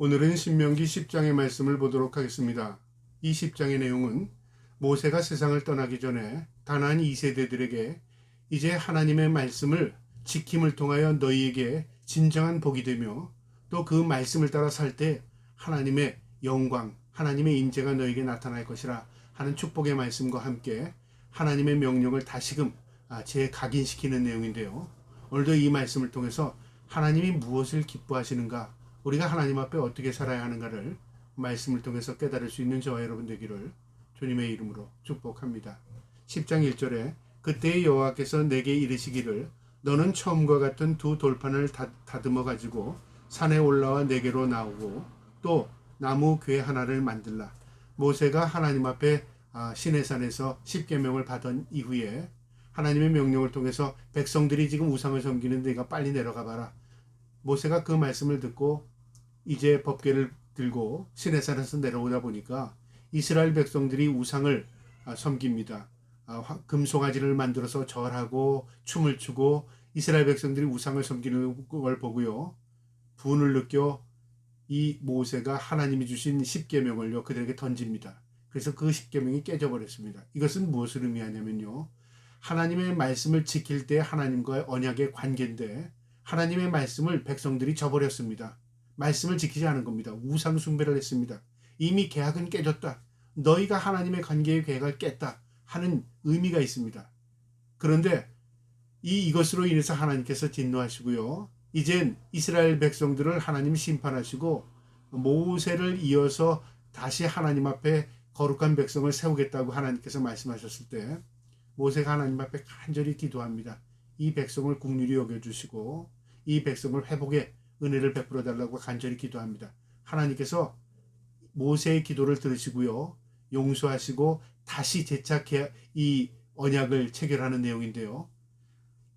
오늘은 신명기 10장의 말씀을 보도록 하겠습니다. 이 10장의 내용은 모세가 세상을 떠나기 전에 가나안 2세대들에게 이제 하나님의 말씀을 지킴을 통하여 너희에게 진정한 복이 되며 또 그 말씀을 따라 살 때 하나님의 영광, 하나님의 임재가 너희에게 나타날 것이라 하는 축복의 말씀과 함께 하나님의 명령을 다시금 재각인시키는 내용인데요. 오늘도 이 말씀을 통해서 하나님이 무엇을 기뻐하시는가, 우리가 하나님 앞에 어떻게 살아야 하는가를 말씀을 통해서 깨달을 수 있는 저와 여러분 되기를 주님의 이름으로 축복합니다. 10장 1절에 그때의 여호와께서 내게 이르시기를 너는 처음과 같은 두 돌판을 다듬어 가지고 산에 올라와 내게로 나오고 또 나무 궤 하나를 만들라. 모세가 하나님 앞에 시내산에서 십계명을 받은 이후에 하나님의 명령을 통해서 백성들이 지금 우상을 섬기는데 네가 빨리 내려가 봐라. 모세가 그 말씀을 듣고 이제 법궤를 들고 시내산에서 내려오다 보니까 이스라엘 백성들이 우상을 섬깁니다. 금송아지를 만들어서 절하고 춤을 추고 이스라엘 백성들이 우상을 섬기는 걸 보고요. 분을 느껴 이 모세가 하나님이 주신 십계명을요 그들에게 던집니다. 그래서 그 십계명이 깨져버렸습니다. 이것은 무엇을 의미하냐면요. 하나님의 말씀을 지킬 때 하나님과의 언약의 관계인데 하나님의 말씀을 백성들이 저버렸습니다. 말씀을 지키지 않은 겁니다. 우상 숭배를 했습니다. 이미 계약은 깨졌다. 너희가 하나님의 관계의 계약을 깼다 하는 의미가 있습니다. 그런데 이것으로 인해서 하나님께서 진노하시고요. 이젠 이스라엘 백성들을 하나님 심판하시고 모세를 이어서 다시 하나님 앞에 거룩한 백성을 세우겠다고 하나님께서 말씀하셨을 때 모세가 하나님 앞에 간절히 기도합니다. 이 백성을 긍휼히 여겨주시고 이 백성을 회복의 은혜를 베풀어 달라고 간절히 기도합니다. 하나님께서 모세의 기도를 들으시고요. 용서하시고 다시 재차 이 언약을 체결하는 내용인데요.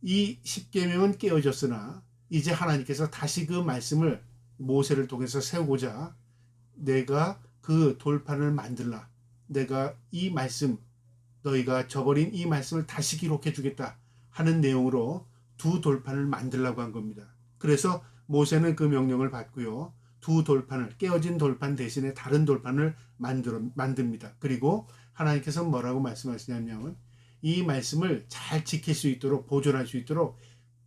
이 십계명은 깨어졌으나 이제 하나님께서 다시 그 말씀을 모세를 통해서 세우고자 내가 그 돌판을 만들라. 내가 이 말씀, 너희가 저버린 이 말씀을 다시 기록해 주겠다 하는 내용으로 두 돌판을 만들라고 한 겁니다. 그래서 모세는 그 명령을 받고요. 두 돌판을, 깨어진 돌판 대신에 다른 돌판을 만듭니다. 그리고 하나님께서 뭐라고 말씀하시냐면 이 말씀을 잘 지킬 수 있도록, 보존할 수 있도록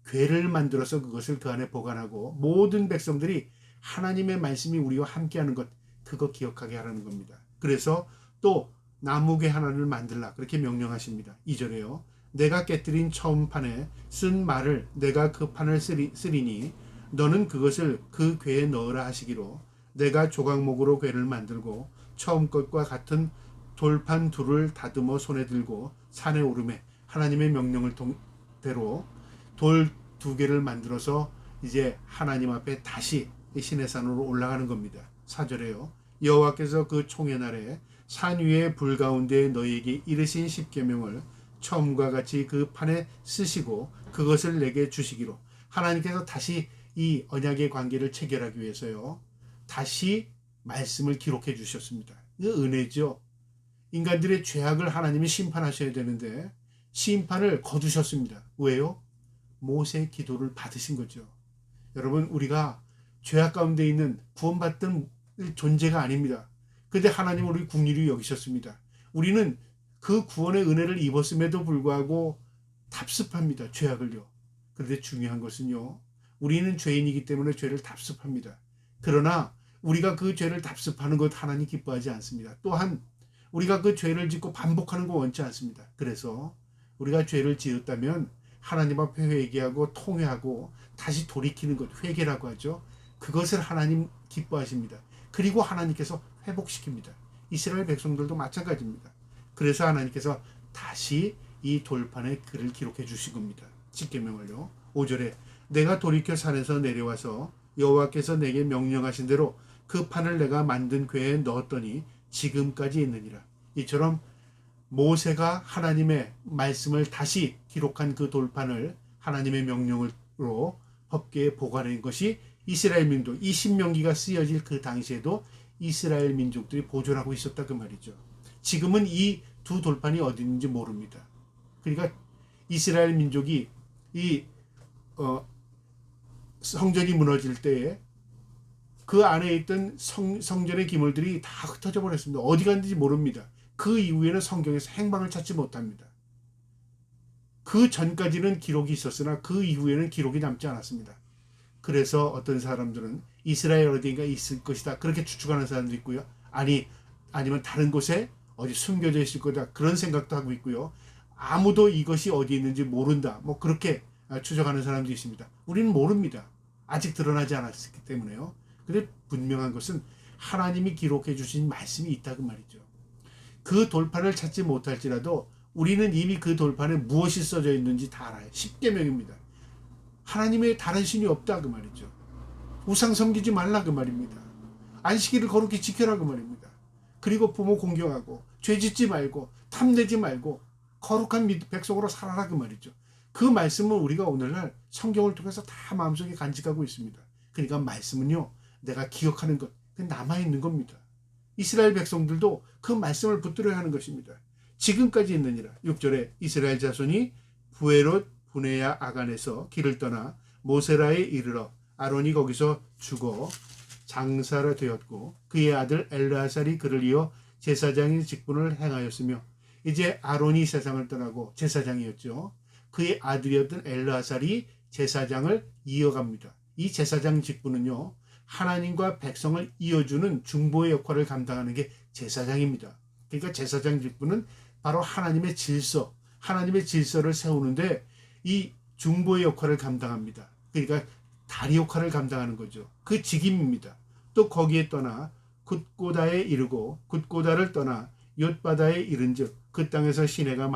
궤를 만들어서 그것을 그 안에 보관하고 모든 백성들이 하나님의 말씀이 우리와 함께하는 것, 그거 기억하게 하라는 겁니다. 그래서 또 나무궤 하나를 만들라 그렇게 명령하십니다. 2절에요. 내가 깨뜨린 처음 판에 쓴 말을 내가 그 판을 쓰리니 너는 그것을 그 궤에 넣으라 하시기로 내가 조각목으로 궤를 만들고 처음 것과 같은 돌판 둘을 다듬어 손에 들고 산에 오르매 하나님의 명령을 대로 돌 2개를 만들어서 이제 하나님 앞에 다시 시내산으로 올라가는 겁니다. 4절에요. 여호와께서 그 총회 날에 산 위에 불 가운데 너희에게 이르신 십계명을 처음과 같이 그 판에 쓰시고 그것을 내게 주시기로 하나님께서 다시 이 언약의 관계를 체결하기 위해서요. 다시 말씀을 기록해 주셨습니다. 이거 은혜죠. 인간들의 죄악을 하나님이 심판하셔야 되는데 심판을 거두셨습니다. 왜요? 모세의 기도를 받으신 거죠. 여러분 우리가 죄악 가운데 있는 구원받던 존재가 아닙니다. 그런데 하나님은 우리 긍휼히 여기셨습니다. 우리는 그 구원의 은혜를 입었음에도 불구하고 답습합니다. 죄악을요. 그런데 중요한 것은요. 우리는 죄인이기 때문에 죄를 답습합니다. 그러나 우리가 그 죄를 답습하는 것 하나님 기뻐하지 않습니다. 또한 우리가 그 죄를 짓고 반복하는 거 원치 않습니다. 그래서 우리가 죄를 지었다면 하나님 앞에 회개하고 통회하고 다시 돌이키는 것, 회개라고 하죠. 그것을 하나님 기뻐하십니다. 그리고 하나님께서 회복시킵니다. 이스라엘 백성들도 마찬가지입니다. 그래서 하나님께서 다시 이 돌판에 글을 기록해 주신 겁니다. 십계명을요. 5절에 내가 돌이켜 산에서 내려와서 여호와께서 내게 명령하신 대로 그 판을 내가 만든 궤에 넣었더니 지금까지 있느니라. 이처럼 모세가 하나님의 말씀을 다시 기록한 그 돌판을 하나님의 명령으로 법궤에 보관한 것이 이스라엘 민족, 이 신명기가 쓰여질 그 당시에도 이스라엘 민족들이 보존하고 있었다 그 말이죠. 지금은 이 두 돌판이 어디 있는지 모릅니다. 그러니까 이스라엘 민족이 이 성전이 무너질 때에 그 안에 있던 성전의 기물들이 다 흩어져 버렸습니다. 어디 갔는지 모릅니다. 그 이후에는 성경에서 행방을 찾지 못합니다. 그 전까지는 기록이 있었으나 그 이후에는 기록이 남지 않았습니다. 그래서 어떤 사람들은 이스라엘 어디인가 있을 것이다, 그렇게 추측하는 사람도 있고요. 아니면 다른 곳에 어디 숨겨져 있을 거다, 그런 생각도 하고 있고요. 아무도 이것이 어디 있는지 모른다, 뭐 그렇게 추정하는 사람도 있습니다. 우리는 모릅니다. 아직 드러나지 않았기 때문에요. 근데 분명한 것은 하나님이 기록해 주신 말씀이 있다, 그 말이죠. 그 돌판을 찾지 못할지라도 우리는 이미 그 돌판에 무엇이 써져 있는지 다 알아요. 십계명입니다. 하나님의 다른 신이 없다, 그 말이죠. 우상 섬기지 말라, 그 말입니다. 안식일을 거룩히 지켜라, 그 말입니다. 그리고 부모 공경하고 죄 짓지 말고 탐내지 말고 거룩한 백성으로 살아라, 그 말이죠. 그 말씀은 우리가 오늘날 성경을 통해서 다 마음속에 간직하고 있습니다. 그러니까 말씀은요, 내가 기억하는 것, 남아있는 겁니다. 이스라엘 백성들도 그 말씀을 붙들어야 하는 것입니다. 지금까지 있느니라. 6절에 이스라엘 자손이 부에롯 분해야 아간에서 길을 떠나 모세라에 이르러 아론이 거기서 죽어 장사라 되었고 그의 아들 엘르아살이 그를 이어 제사장의 직분을 행하였으며, 이제 아론이 세상을 떠나고 제사장이었죠. 그의 아들이었던 엘르아살이 제사장을 이어갑니다. 이 제사장 직분은요, 하나님과 백성을 이어주는 중보의 역할을 감당하는 게 제사장입니다. 그러니까 제사장 직분은 바로 하나님의 질서, 하나님의 질서를 세우는데 이 중보의 역할을 감당합니다. 그러니까 다리 역할을 감당하는 거죠. 그 직임입니다. 또 거기에 떠나 굿고다에 이르고 굿고다를 떠나 옅바다에 이른즉 그 땅에서 시내가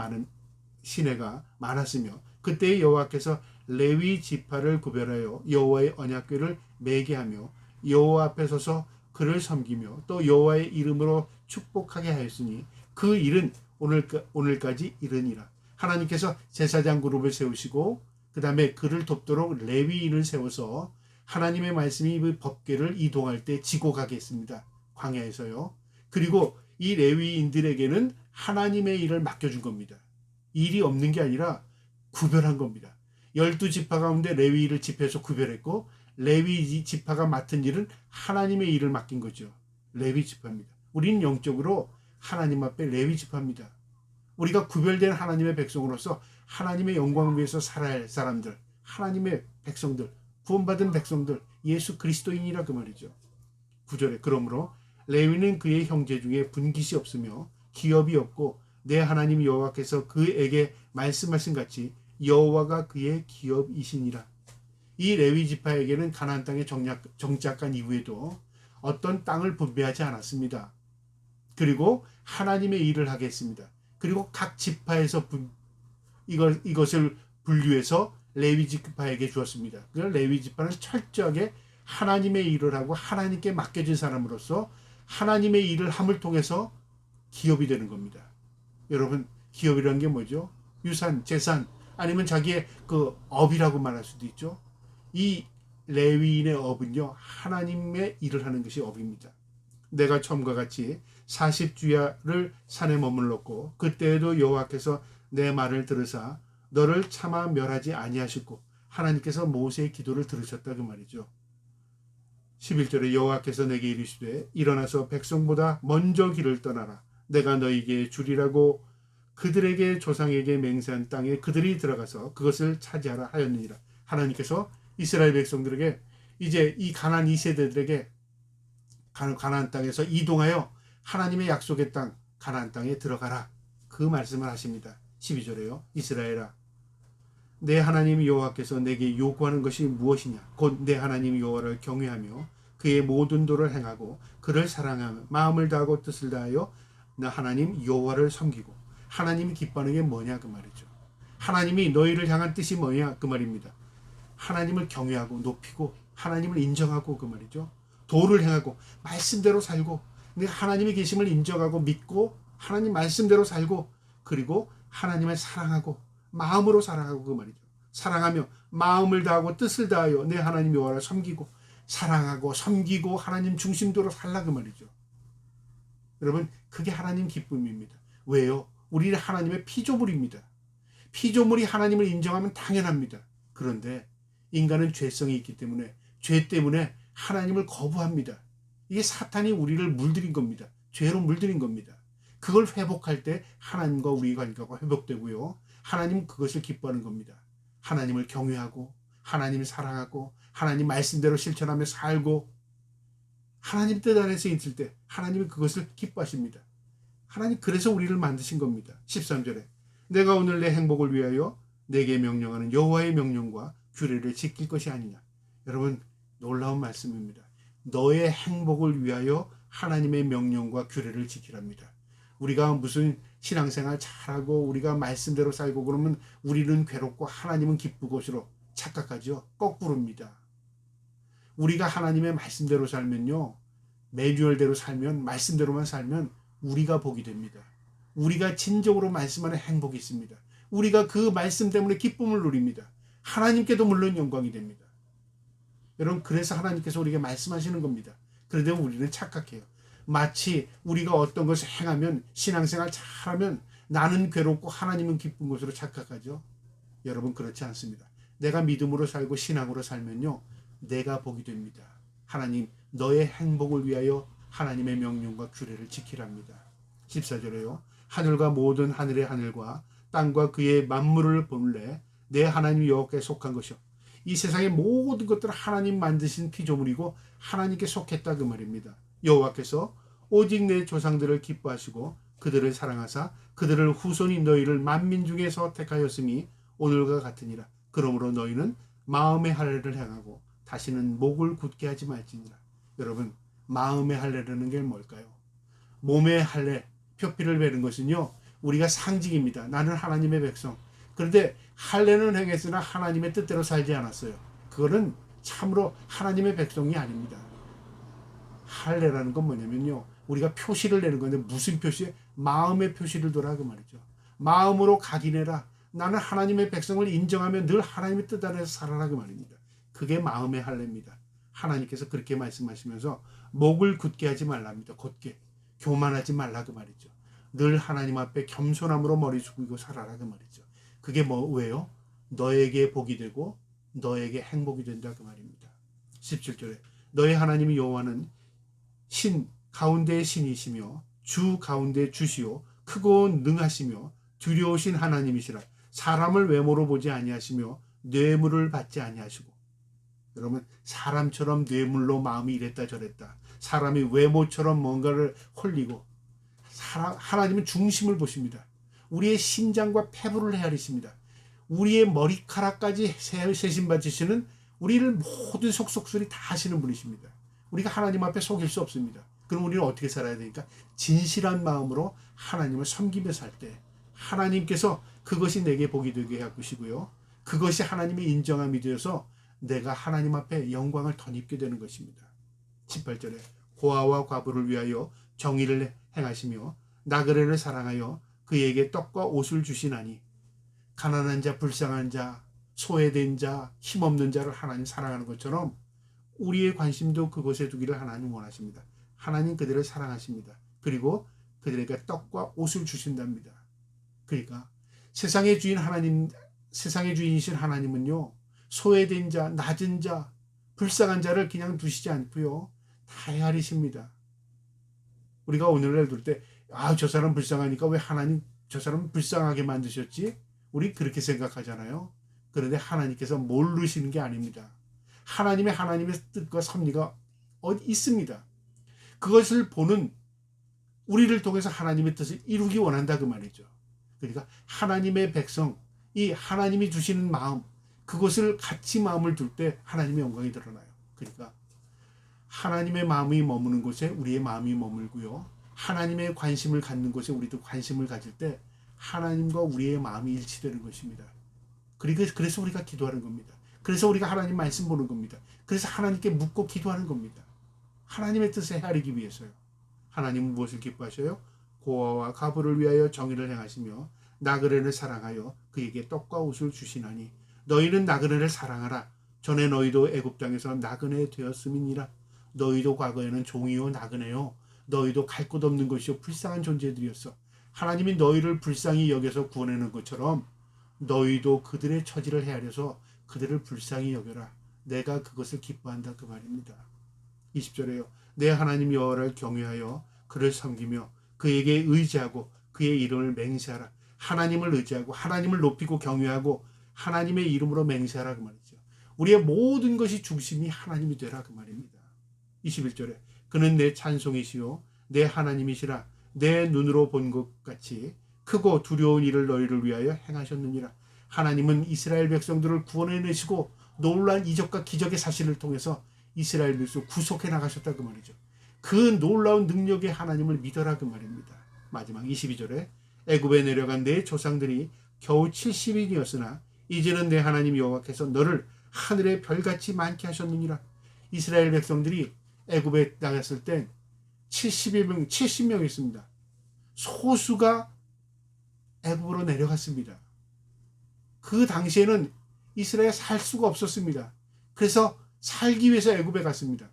많았으며, 그때의 여호와께서 레위 지파를 구별하여 여호와의 언약궤를 매게 하며 여호와 앞에 서서 그를 섬기며 또 여호와의 이름으로 축복하게 하였으니 그 일은 오늘까지 이르니라. 하나님께서 제사장 그룹을 세우시고 그 다음에 그를 돕도록 레위인을 세워서 하나님의 말씀이 그 법궤를 이동할 때 지고 가게 했습니다. 광야에서요. 그리고 이 레위인들에게는 하나님의 일을 맡겨준 겁니다. 일이 없는 게 아니라 구별한 겁니다. 12지파 가운데 레위인을 집해서 구별했고, 레위 지파가 맡은 일은 하나님의 일을 맡긴 거죠. 레위 지파입니다. 우리는 영적으로 하나님 앞에 레위 지파입니다. 우리가 구별된 하나님의 백성으로서 하나님의 영광을 위해서 살아야 할 사람들, 하나님의 백성들, 구원받은 백성들, 예수 그리스도인이라, 그 말이죠. 9절에 그러므로 레위는 그의 형제 중에 분깃이 없으며 기업이 없고 내 하나님 여호와께서 그에게 말씀하신 같이 여호와가 그의 기업이시니라. 이 레위 지파에게는 가나안 땅에 정착한 이후에도 어떤 땅을 분배하지 않았습니다. 그리고 하나님의 일을 하게 했습니다. 그리고 각 지파에서 이것을 분류해서 레위 지파에게 주었습니다. 그러나 레위 지파는 철저하게 하나님의 일을 하고 하나님께 맡겨진 사람으로서 하나님의 일을 함을 통해서 기업이 되는 겁니다. 여러분, 기업이라는 게 뭐죠? 유산, 재산, 아니면 자기의 그 업이라고 말할 수도 있죠. 이 레위인의 업은요, 하나님의 일을 하는 것이 업입니다. 내가 처음과 같이 40주야를 산에 머물렀고 그때에도 여호와께서 내 말을 들으사 너를 차마 멸하지 아니하시고 하나님께서 모세의 기도를 들으셨다, 그 말이죠. 11절에 여호와께서 내게 이르시되 일어나서 백성보다 먼저 길을 떠나라. 내가 너희에게 주리라고 그들에게 조상에게 맹세한 땅에 그들이 들어가서 그것을 차지하라 하였느니라. 하나님께서 이스라엘 백성들에게 이제 이 가나안 2세대들에게 가나안 땅에서 이동하여 하나님의 약속의 땅 가나안 땅에 들어가라, 그 말씀을 하십니다. 12절에요. 이스라엘아, 내 하나님 여호와께서 내게 요구하는 것이 무엇이냐? 곧 내 하나님 여호와를 경외하며 그의 모든 도를 행하고 그를 사랑하며 마음을 다하고 뜻을 다하여 나 하나님 여호와를 섬기고. 하나님이 기뻐하는 게 뭐냐, 그 말이죠. 하나님이 너희를 향한 뜻이 뭐냐, 그 말입니다. 하나님을 경외하고 높이고 하나님을 인정하고, 그 말이죠. 도를 행하고 말씀대로 살고, 하나님의 계심을 인정하고 믿고 하나님 말씀대로 살고, 그리고 하나님을 사랑하고 마음으로 사랑하고, 그 말이죠. 사랑하며 마음을 다하고 뜻을 다하여 내 하나님 여호와를 섬기고, 사랑하고 섬기고 하나님 중심도로 살라, 그 말이죠. 여러분, 그게 하나님 기쁨입니다. 왜요? 우리는 하나님의 피조물입니다. 피조물이 하나님을 인정하면 당연합니다. 그런데 인간은 죄성이 있기 때문에, 죄 때문에 하나님을 거부합니다. 이게 사탄이 우리를 물들인 겁니다. 죄로 물들인 겁니다. 그걸 회복할 때 하나님과 우리의 관계가 회복되고요. 하나님 그것을 기뻐하는 겁니다. 하나님을 경외하고 하나님을 사랑하고 하나님 말씀대로 실천하며 살고 하나님 뜻 안에서 있을 때 하나님이 그것을 기뻐하십니다. 하나님 그래서 우리를 만드신 겁니다. 13절에 내가 오늘 내 행복을 위하여 내게 명령하는 여호와의 명령과 규례를 지킬 것이 아니냐. 여러분 놀라운 말씀입니다. 너의 행복을 위하여 하나님의 명령과 규례를 지키랍니다. 우리가 무슨 신앙생활 잘하고 우리가 말씀대로 살고 그러면 우리는 괴롭고 하나님은 기쁘고 것으로 착각하죠. 거꾸로입니다. 우리가 하나님의 말씀대로 살면요. 매뉴얼대로 살면 말씀대로만 살면 우리가 복이 됩니다. 우리가 진정으로 말씀 안에 행복이 있습니다. 우리가 그 말씀 때문에 기쁨을 누립니다. 하나님께도 물론 영광이 됩니다. 여러분 그래서 하나님께서 우리에게 말씀하시는 겁니다. 그런데 우리는 착각해요. 마치 우리가 어떤 것을 행하면 신앙생활 잘하면 나는 괴롭고 하나님은 기쁜 것으로 착각하죠. 여러분 그렇지 않습니다. 내가 믿음으로 살고 신앙으로 살면요. 내가 복이 됩니다. 하나님 너의 행복을 위하여 하나님의 명령과 규례를 지키랍니다. 14절에요. 하늘과 모든 하늘의 하늘과 땅과 그의 만물을 본래 내 하나님 여호와께 속한 것이요. 이 세상의 모든 것들은 하나님 만드신 피조물이고 하나님께 속했다 그 말입니다. 여호와께서 오직 내 조상들을 기뻐하시고 그들을 사랑하사 그들을 후손이 너희를 만민 중에서 택하였음이 오늘과 같으니라. 그러므로 너희는 마음의 할례를 행하고 다시는 목을 굳게 하지 말지니라. 여러분 마음의 할례라는 게 뭘까요? 몸의 할례, 표피를 베는 것은요. 우리가 상징입니다. 나는 하나님의 백성. 그런데 할례는 행했으나 하나님의 뜻대로 살지 않았어요. 그거는 참으로 하나님의 백성이 아닙니다. 할례라는 건 뭐냐면요. 우리가 표시를 내는 건데 무슨 표시? 마음의 표시를 둬라 그 말이죠. 마음으로 각인해라. 나는 하나님의 백성을 인정하며 늘 하나님의 뜻 안에서 살아라 그 말입니다. 그게 마음의 할례입니다. 하나님께서 그렇게 말씀하시면서 목을 굳게 하지 말랍니다. 곧게 교만하지 말라 그 말이죠. 늘 하나님 앞에 겸손함으로 머리 숙이고 살아라 그 말이죠. 그게 왜요? 너에게 복이 되고 너에게 행복이 된다 그 말입니다. 17절에 너의 하나님 여호와는 신 가운데의 신이시며 주 가운데 주시오 크고 능하시며 두려우신 하나님이시라. 사람을 외모로 보지 아니하시며 뇌물을 받지 아니하시고. 여러분 사람처럼 뇌물로 마음이 이랬다 저랬다. 사람이 외모처럼 뭔가를 홀리고 하나님은 중심을 보십니다. 우리의 심장과 폐부를 헤아리십니다. 우리의 머리카락까지 세심받으시는 우리를 모든 속속들이 다 하시는 분이십니다. 우리가 하나님 앞에 속일 수 없습니다. 그럼 우리는 어떻게 살아야 되니까? 진실한 마음으로 하나님을 섬기며 살 때 하나님께서 그것이 내게 복이 되게 하시고요. 그것이 하나님의 인정함이 되어서 내가 하나님 앞에 영광을 덧입게 되는 것입니다. 18절에 고아와 과부를 위하여 정의를 행하시며 나그네를 사랑하여 그에게 떡과 옷을 주시나니. 가난한 자, 불쌍한 자, 소외된 자, 힘없는 자를 하나님 사랑하는 것처럼 우리의 관심도 그것에 두기를 하나님 원하십니다. 하나님 그들을 사랑하십니다. 그리고 그들에게 떡과 옷을 주신답니다. 그러니까 세상의 주인 하나님, 세상의 주인이신 하나님은요, 소외된 자, 낮은 자, 불쌍한 자를 그냥 두시지 않고요, 다 헤아리십니다. 우리가 오늘날 들을 때, 저 사람 불쌍하니까 왜 하나님 저 사람 불쌍하게 만드셨지? 우리 그렇게 생각하잖아요. 그런데 하나님께서 모르시는 게 아닙니다. 하나님의 뜻과 섭리가 있습니다. 그것을 보는 우리를 통해서 하나님의 뜻을 이루기 원한다 그 말이죠. 그러니까 하나님의 백성, 이 하나님이 주시는 마음, 그것을 같이 마음을 둘 때 하나님의 영광이 드러나요. 그러니까 하나님의 마음이 머무는 곳에 우리의 마음이 머물고요. 하나님의 관심을 갖는 곳에 우리도 관심을 가질 때 하나님과 우리의 마음이 일치되는 것입니다. 그래서 우리가 기도하는 겁니다. 그래서 우리가 하나님 말씀 보는 겁니다. 그래서 하나님께 묻고 기도하는 겁니다. 하나님의 뜻에 헤아리기 위해서요. 하나님은 무엇을 기뻐하셔요? 고아와 과부를 위하여 정의를 행하시며 나그네를 사랑하여 그에게 떡과 옷을 주시나니. 너희는 나그네를 사랑하라. 전에 너희도 애굽 땅에서 나그네 되었음이니라. 너희도 과거에는 종이요 나그네요. 너희도 갈 곳 없는 것이요 불쌍한 존재들이었어. 하나님이 너희를 불쌍히 여겨서 구원하는 것처럼 너희도 그들의 처지를 헤아려서 그들을 불쌍히 여겨라. 내가 그것을 기뻐한다 그 말입니다. 20절에요. 내 하나님 여호와를 경외하여 그를 섬기며 그에게 의지하고 그의 이름을 맹세하라. 하나님을 의지하고 하나님을 높이고 경외하고 하나님의 이름으로 맹세하라 그 말이죠. 우리의 모든 것이 중심이 하나님이 되라 그 말입니다. 21절에 그는 내 찬송이시요 내 하나님이시라. 내 눈으로 본 것 같이 크고 두려운 일을 너희를 위하여 행하셨느니라. 하나님은 이스라엘 백성들을 구원해내시고 놀라운 이적과 기적의 사실을 통해서 이스라엘 백성을 구속해 나가셨다 그 말이죠. 그 놀라운 능력의 하나님을 믿어라 그 말입니다. 마지막 22절에 애굽에 내려간 내 조상들이 겨우 70인이었으나 이제는 내 하나님 여호와께서 너를 하늘의 별같이 많게 하셨느니라. 이스라엘 백성들이 애굽에 나갔을 때 70명 있습니다. 소수가 애굽으로 내려갔습니다. 그 당시에는 이스라엘에 살 수가 없었습니다. 그래서 살기 위해서 애굽에 갔습니다.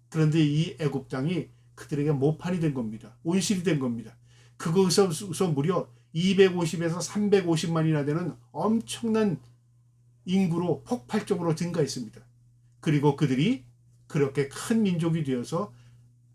그런데 이 애굽 땅이 그들에게 모판이 된 겁니다. 온실이 된 겁니다. 그것에서 무려 250에서 350만이나 되는 엄청난 인구로 폭발적으로 증가했습니다. 그리고 그들이 그렇게 큰 민족이 되어서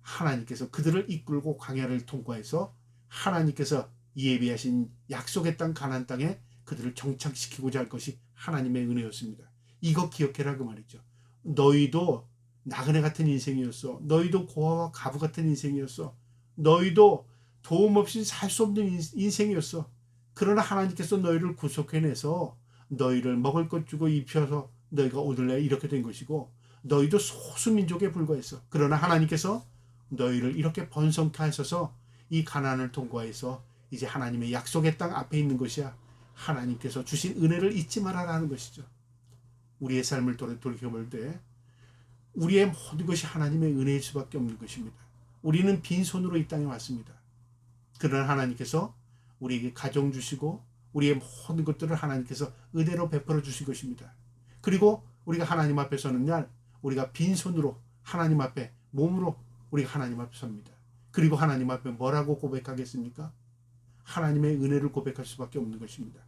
하나님께서 그들을 이끌고 광야를 통과해서 하나님께서 예비하신 약속의 땅 가나안 땅에 그들을 정착시키고자 할 것이 하나님의 은혜였습니다. 이거 기억해라 그 말이죠. 너희도 나그네 같은 인생이었어. 너희도 고아와 가부 같은 인생이었어. 너희도 도움 없이 살 수 없는 인생이었어. 그러나 하나님께서 너희를 구속해내서 너희를 먹을 것 주고 입혀서 너희가 오늘날 이렇게 된 것이고 너희도 소수민족에 불과했어. 그러나 하나님께서 너희를 이렇게 번성케 하셔서 이 가나안을 통과해서 이제 하나님의 약속의 땅 앞에 있는 것이야. 하나님께서 주신 은혜를 잊지 말아라는 것이죠. 우리의 삶을 돌이켜볼 때 우리의 모든 것이 하나님의 은혜일 수밖에 없는 것입니다. 우리는 빈손으로 이 땅에 왔습니다. 그러나 하나님께서 우리에게 가정 주시고 우리의 모든 것들을 하나님께서 은혜로 베풀어 주신 것입니다. 그리고 우리가 하나님 앞에 서는 날 우리가 빈손으로 하나님 앞에 몸으로 우리가 하나님 앞에 섭니다. 그리고 하나님 앞에 뭐라고 고백하겠습니까? 하나님의 은혜를 고백할 수밖에 없는 것입니다.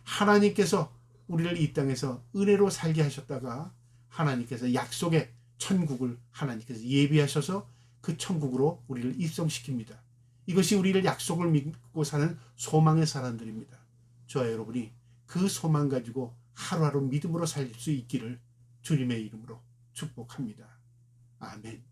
하나님께서 우리를 이 땅에서 은혜로 살게 하셨다가 하나님께서 약속의 천국을 하나님께서 예비하셔서 그 천국으로 우리를 입성시킵니다. 이것이 우리를 약속을 믿고 사는 소망의 사람들입니다. 저와 여러분이 그 소망 가지고 하루하루 믿음으로 살 수 있기를 주님의 이름으로 축복합니다. 아멘.